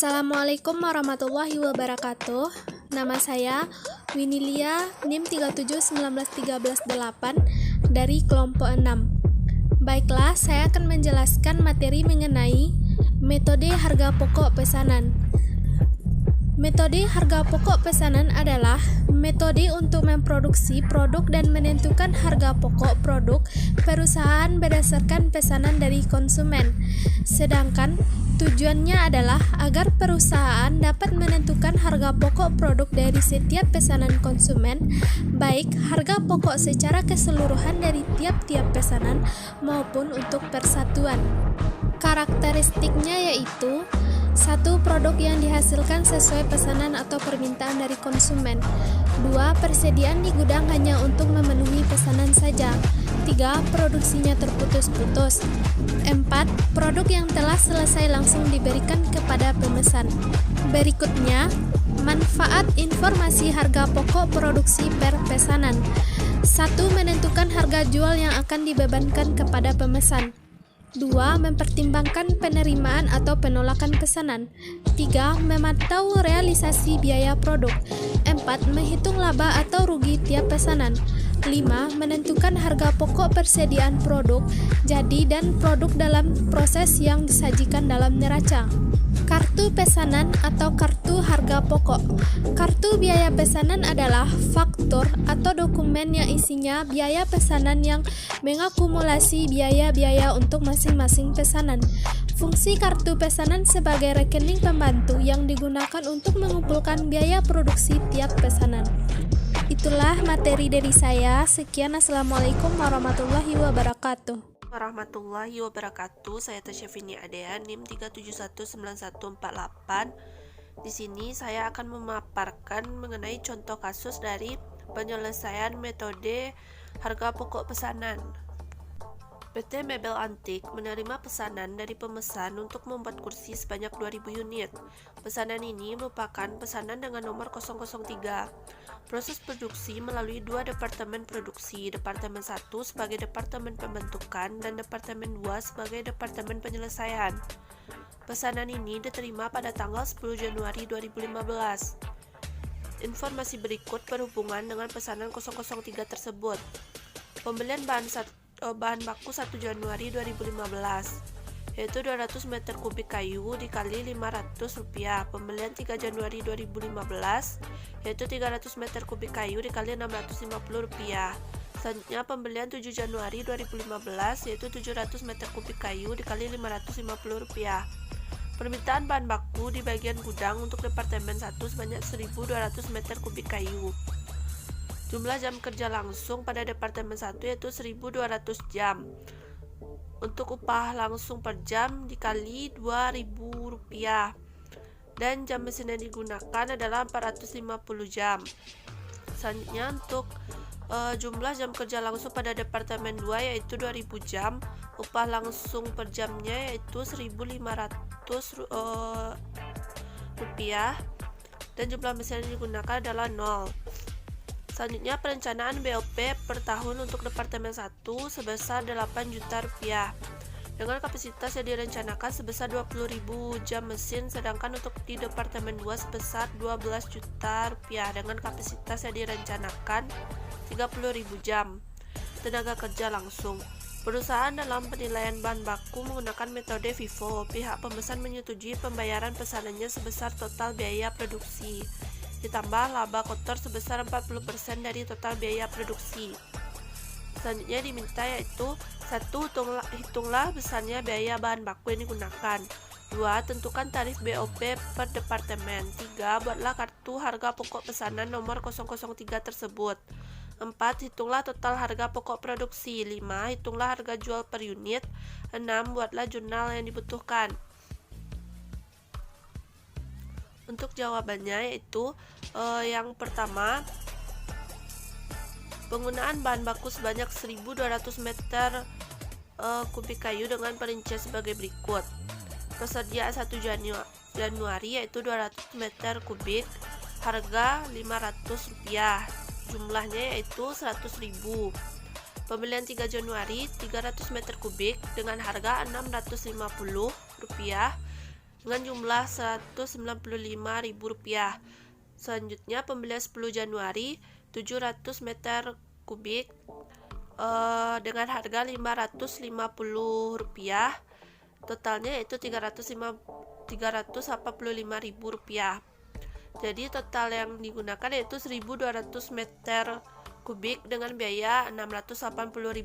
Assalamualaikum warahmatullahi wabarakatuh. Nama saya Winilia NIM 3719138 dari kelompok 6. Baiklah, saya akan menjelaskan materi mengenai metode harga pokok pesanan. Metode harga pokok pesanan adalah metode untuk memproduksi produk dan menentukan harga pokok produk perusahaan berdasarkan pesanan dari konsumen. Sedangkan tujuannya adalah agar perusahaan dapat menentukan harga pokok produk dari setiap pesanan konsumen, baik harga pokok secara keseluruhan dari tiap-tiap pesanan maupun untuk persatuan. Karakteristiknya yaitu: 1. Produk yang dihasilkan sesuai pesanan atau permintaan dari konsumen. 2. Persediaan di gudang hanya untuk memenuhi pesanan saja. 3. Produksinya terputus-putus. 4. Produk yang telah selesai langsung diberikan kepada pemesan. Berikutnya, manfaat informasi harga pokok produksi per pesanan. 1. Menentukan harga jual yang akan dibebankan kepada pemesan. 2. Mempertimbangkan penerimaan atau penolakan pesanan. 3. Memantau realisasi biaya produk. 4. Menghitung laba atau rugi tiap pesanan. 5. Menentukan harga pokok persediaan produk jadi dan produk dalam proses yang disajikan dalam neraca. Kartu pesanan atau kartu harga pokok. Kartu biaya pesanan adalah faktur atau dokumen yang isinya biaya pesanan yang mengakumulasi biaya-biaya untuk masing-masing pesanan. Fungsi kartu pesanan sebagai rekening pembantu yang digunakan untuk mengumpulkan biaya produksi tiap pesanan. Itulah materi dari saya. Sekian, assalamualaikum warahmatullahi wabarakatuh. Warahmatullahi wabarakatuh. Saya Tasyafini Adea, NIM 3719148. Di sini saya akan memaparkan mengenai contoh kasus dari penyelesaian metode harga pokok pesanan. PT Mebel Antik menerima pesanan dari pemesan untuk membuat kursi sebanyak 2000 unit. Pesanan ini merupakan pesanan dengan nomor 003. Proses produksi melalui dua departemen produksi, Departemen 1 sebagai Departemen Pembentukan dan Departemen 2 sebagai Departemen Penyelesaian. Pesanan ini diterima pada tanggal 10 Januari 2015. Informasi berikut berhubungan dengan pesanan 003 tersebut. Pembelian bahan baku 1 Januari 2015 yaitu 200 meter kubik kayu dikali Rp500. Pembelian 3 Januari 2015 yaitu 300 meter kubik kayu dikali Rp650. Selanjutnya pembelian 7 Januari 2015 yaitu 700 meter kubik kayu dikali Rp550. Permintaan bahan baku di bagian gudang untuk Departemen 1 sebanyak 1.200 meter kubik kayu. Jumlah jam kerja langsung pada Departemen 1 yaitu 1.200 jam. Untuk upah langsung per jam dikali Rp2.000. Dan jam mesin yang digunakan adalah 450 jam. Selanjutnya untuk jumlah jam kerja langsung pada Departemen 2 yaitu 2.000 jam. Upah langsung per jamnya yaitu Rp1.500. Dan jumlah mesin yang digunakan adalah 0. Selanjutnya perencanaan BOP per tahun untuk Departemen 1 sebesar Rp8 juta dengan kapasitas yang direncanakan sebesar 20.000 jam mesin, sedangkan untuk di Departemen 2 sebesar Rp12 juta dengan kapasitas yang direncanakan 30.000 jam. Tenaga kerja langsung. Perusahaan dalam penilaian bahan baku menggunakan metode FIFO. Pihak pemesan menyetujui pembayaran pesanannya sebesar total biaya produksi ditambah laba kotor sebesar 40% dari total biaya produksi. Selanjutnya diminta yaitu 1. Hitunglah besarnya biaya bahan baku yang digunakan. 2. Tentukan tarif BOP per departemen. 3. Buatlah kartu harga pokok pesanan nomor 003 tersebut. 4. Hitunglah total harga pokok produksi. 5. Hitunglah harga jual per unit. 6. Buatlah jurnal yang dibutuhkan. Untuk jawabannya yaitu yang pertama, penggunaan bahan baku sebanyak 1.200 meter kubik kayu dengan perincian sebagai berikut. Persediaan 1 Januari yaitu 200 meter kubik, harga Rp500, jumlahnya yaitu 100.000. Pembelian 3 Januari 300 meter kubik dengan harga Rp650, dengan jumlah Rp195.000. Selanjutnya pembelian 10 Januari 700 meter kubik dengan harga Rp550. Totalnya itu Rp385.000. Jadi total yang digunakan yaitu 1.200 meter kubik dengan biaya Rp680.000.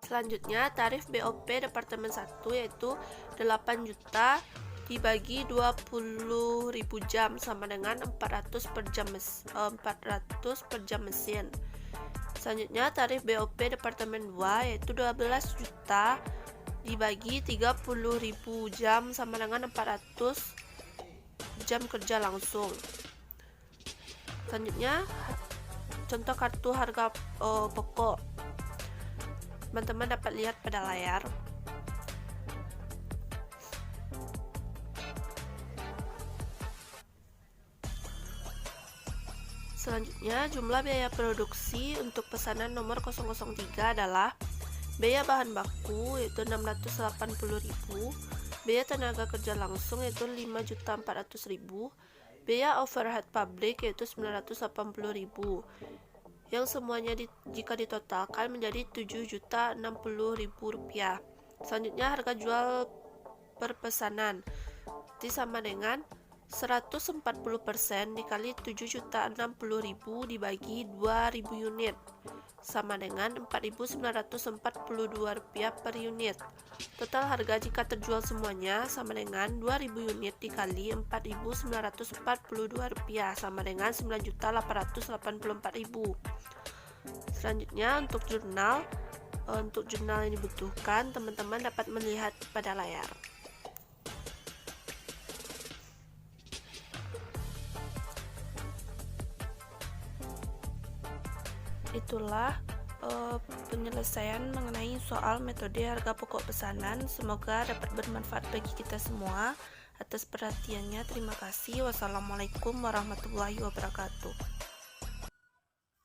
Selanjutnya tarif BOP Departemen 1 yaitu 8 juta dibagi 20.000 jam sama dengan 400 per jam mesin. Selanjutnya tarif BOP Departemen 2 yaitu 12 juta dibagi 30.000 jam sama dengan 400 jam kerja langsung. Selanjutnya contoh kartu harga pokok. Teman-teman dapat lihat pada layar. Selanjutnya, jumlah biaya produksi untuk pesanan nomor 003 adalah biaya bahan baku yaitu 680.000, biaya tenaga kerja langsung yaitu 5.400.000, biaya overhead pabrik yaitu 980.000. Yang semuanya jika ditotalkan menjadi Rp7.060.000. Selanjutnya harga jual per pesanan sama dengan 140% dikali 7.060.000 dibagi 2.000 unit sama dengan Rp4.942 per unit. Total harga jika terjual semuanya sama dengan 2.000 unit dikali Rp4.942 sama dengan Rp9.884.000. Selanjutnya untuk jurnal yang dibutuhkan, teman-teman dapat melihat pada layar. Itulah penyelesaian mengenai soal metode harga pokok pesanan. Semoga dapat bermanfaat bagi kita semua. Atas perhatiannya, terima kasih. Wassalamualaikum warahmatullahi wabarakatuh.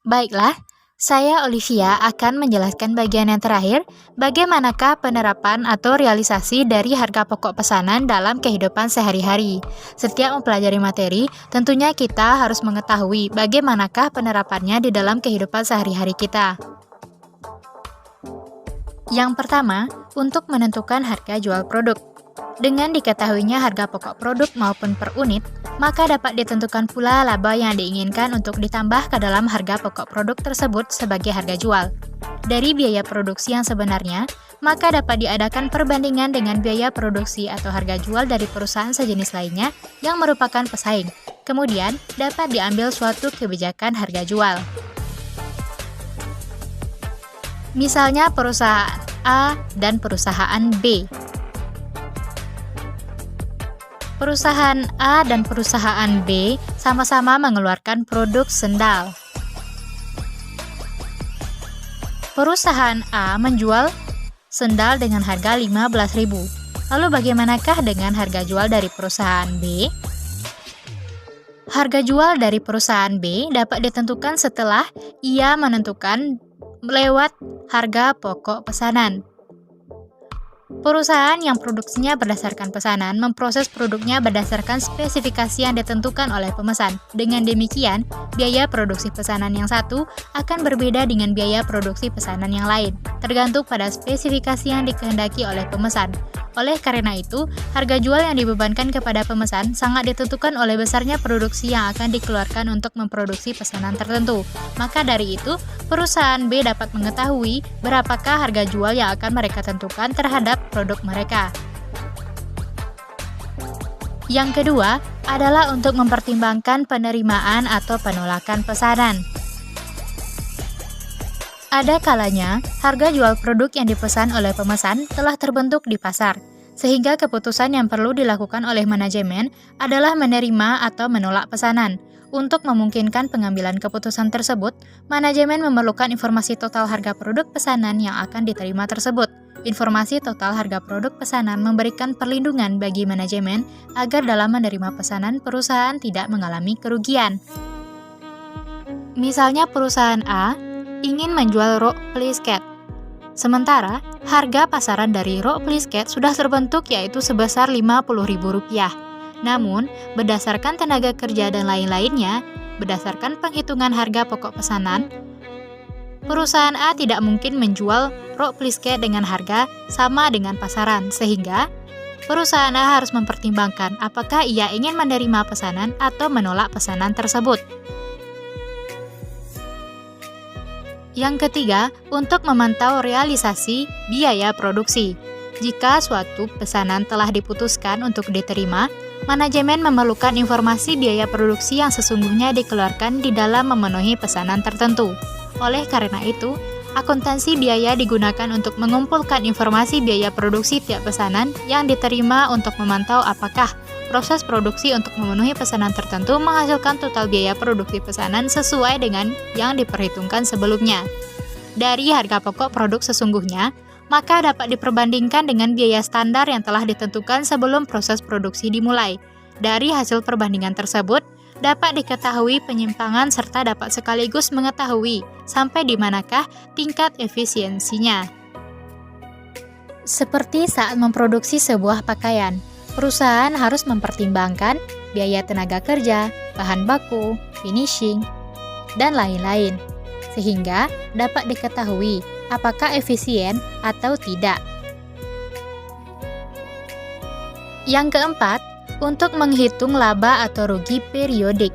Baiklah, saya Olivia akan menjelaskan bagian yang terakhir, bagaimanakah penerapan atau realisasi dari harga pokok pesanan dalam kehidupan sehari-hari. Setiap mempelajari materi, tentunya kita harus mengetahui bagaimanakah penerapannya di dalam kehidupan sehari-hari kita. Yang pertama, untuk menentukan harga jual produk. Dengan diketahuinya harga pokok produk maupun per unit, maka dapat ditentukan pula laba yang diinginkan untuk ditambah ke dalam harga pokok produk tersebut sebagai harga jual. Dari biaya produksi yang sebenarnya, maka dapat diadakan perbandingan dengan biaya produksi atau harga jual dari perusahaan sejenis lainnya yang merupakan pesaing. Kemudian, dapat diambil suatu kebijakan harga jual. Misalnya perusahaan A dan perusahaan B. Perusahaan A dan perusahaan B sama-sama mengeluarkan produk sendal. Perusahaan A menjual sendal dengan harga Rp15.000. Lalu bagaimanakah dengan harga jual dari perusahaan B? Harga jual dari perusahaan B dapat ditentukan setelah ia menentukan lewat harga pokok pesanan. Perusahaan yang produksinya berdasarkan pesanan memproses produknya berdasarkan spesifikasi yang ditentukan oleh pemesan. Dengan demikian, biaya produksi pesanan yang satu akan berbeda dengan biaya produksi pesanan yang lain, tergantung pada spesifikasi yang dikehendaki oleh pemesan. Oleh karena itu, harga jual yang dibebankan kepada pemesan sangat ditentukan oleh besarnya produksi yang akan dikeluarkan untuk memproduksi pesanan tertentu. Maka dari itu, perusahaan B dapat mengetahui berapakah harga jual yang akan mereka tentukan terhadap produk mereka. Yang kedua adalah untuk mempertimbangkan penerimaan atau penolakan pesanan. Ada kalanya, harga jual produk yang dipesan oleh pemesan telah terbentuk di pasar, sehingga keputusan yang perlu dilakukan oleh manajemen adalah menerima atau menolak pesanan. Untuk memungkinkan pengambilan keputusan tersebut, manajemen memerlukan informasi total harga produk pesanan yang akan diterima tersebut. Informasi total harga produk pesanan memberikan perlindungan bagi manajemen agar dalam menerima pesanan perusahaan tidak mengalami kerugian. Misalnya perusahaan A ingin menjual rok fleece cat, sementara harga pasaran dari rok plisket sudah terbentuk yaitu sebesar Rp50.000. Namun, berdasarkan tenaga kerja dan lain-lainnya, berdasarkan penghitungan harga pokok pesanan, perusahaan A tidak mungkin menjual rok plisket dengan harga sama dengan pasaran, sehingga perusahaan A harus mempertimbangkan apakah ia ingin menerima pesanan atau menolak pesanan tersebut. Yang ketiga, untuk memantau realisasi biaya produksi. Jika suatu pesanan telah diputuskan untuk diterima, manajemen memerlukan informasi biaya produksi yang sesungguhnya dikeluarkan di dalam memenuhi pesanan tertentu. Oleh karena itu, akuntansi biaya digunakan untuk mengumpulkan informasi biaya produksi tiap pesanan yang diterima untuk memantau apakah proses produksi untuk memenuhi pesanan tertentu menghasilkan total biaya produksi pesanan sesuai dengan yang diperhitungkan sebelumnya. Dari harga pokok produk sesungguhnya, maka dapat diperbandingkan dengan biaya standar yang telah ditentukan sebelum proses produksi dimulai. Dari hasil perbandingan tersebut, dapat diketahui penyimpangan serta dapat sekaligus mengetahui sampai di manakah tingkat efisiensinya. Seperti saat memproduksi sebuah pakaian, perusahaan harus mempertimbangkan biaya tenaga kerja, bahan baku, finishing, dan lain-lain, sehingga dapat diketahui apakah efisien atau tidak. Yang keempat, untuk menghitung laba atau rugi periodik.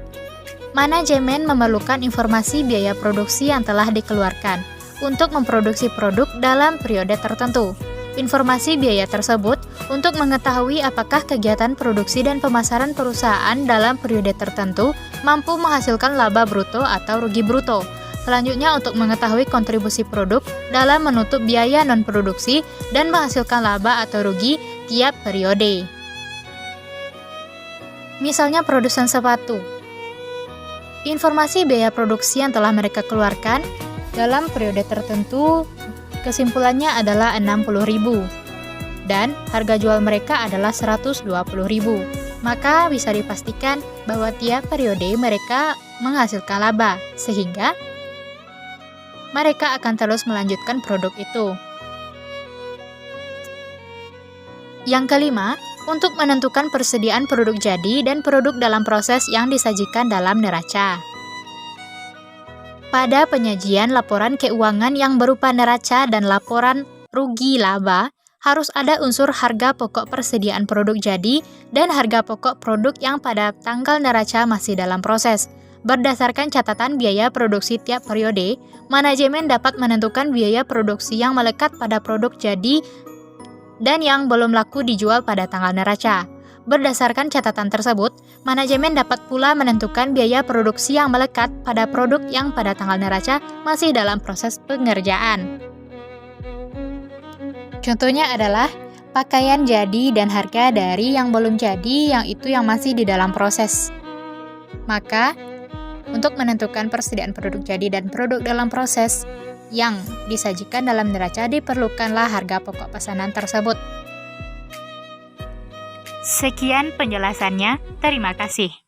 Manajemen memerlukan informasi biaya produksi yang telah dikeluarkan untuk memproduksi produk dalam periode tertentu. Informasi biaya tersebut untuk mengetahui apakah kegiatan produksi dan pemasaran perusahaan dalam periode tertentu mampu menghasilkan laba bruto atau rugi bruto. Selanjutnya, untuk mengetahui kontribusi produk dalam menutup biaya non-produksi dan menghasilkan laba atau rugi tiap periode. Misalnya produsen sepatu. Informasi biaya produksi yang telah mereka keluarkan dalam periode tertentu kesimpulannya adalah 60.000 dan harga jual mereka adalah 120.000. Maka bisa dipastikan bahwa tiap periode mereka menghasilkan laba, sehingga mereka akan terus melanjutkan produk itu. Yang kelima, untuk menentukan persediaan produk jadi dan produk dalam proses yang disajikan dalam neraca. Pada penyajian laporan keuangan yang berupa neraca dan laporan rugi laba, harus ada unsur harga pokok persediaan produk jadi dan harga pokok produk yang pada tanggal neraca masih dalam proses. Berdasarkan catatan biaya produksi tiap periode, manajemen dapat menentukan biaya produksi yang melekat pada produk jadi dan yang belum laku dijual pada tanggal neraca. Berdasarkan catatan tersebut, manajemen dapat pula menentukan biaya produksi yang melekat pada produk yang pada tanggal neraca masih dalam proses pengerjaan. Contohnya adalah pakaian jadi dan harga dari yang belum jadi, yang itu yang masih di dalam proses. Maka, untuk menentukan persediaan produk jadi dan produk dalam proses yang disajikan dalam neraca diperlukanlah harga pokok pesanan tersebut. Sekian penjelasannya, terima kasih.